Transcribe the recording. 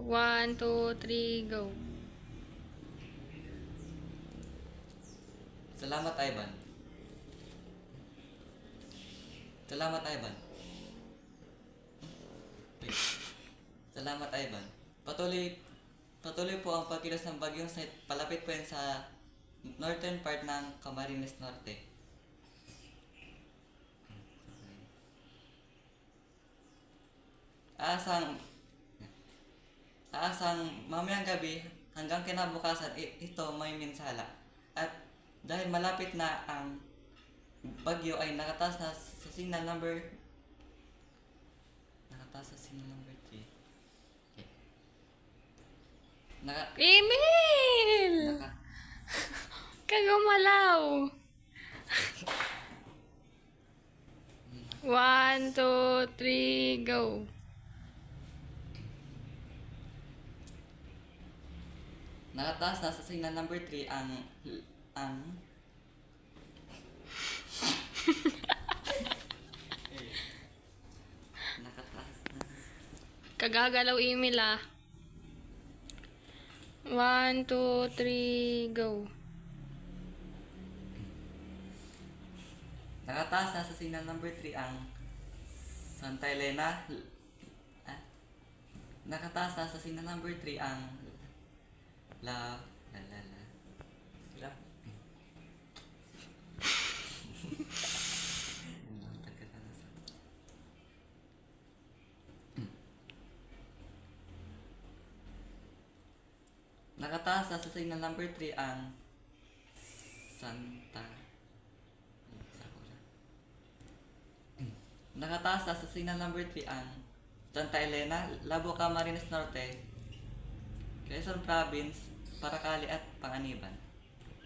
1, 2, 3, go. Salamat, Ivan. Salamat, Ivan. Wait. Salamat, Ivan. Patuloy po ang pagkilos ng bagyong Seth. Palapit po yan sa northern part ng Camarines Norte. Aasang mamayang gabi hanggang kinabukasan ito may minsala. At dahil malapit na ang bagyo ay nakataas na sa signal number 3. Okay. Emil! Naka, Kagumalaw. 1, 2, 3, go. nakataas na sa signal number 3 ang nakataas na Kagagalaw, Emil, ah. 1, 2, 3, go. nakataas na sa signal number 3 ang Santa Elena. Nakataas na sa signal number 3 ang la Nakataas na sa signal number 3 ang Nakataas na sa signal number 3 ang Santa Elena, Labo, Camarines Norte, Quezon Province, Paracali at Panganiban.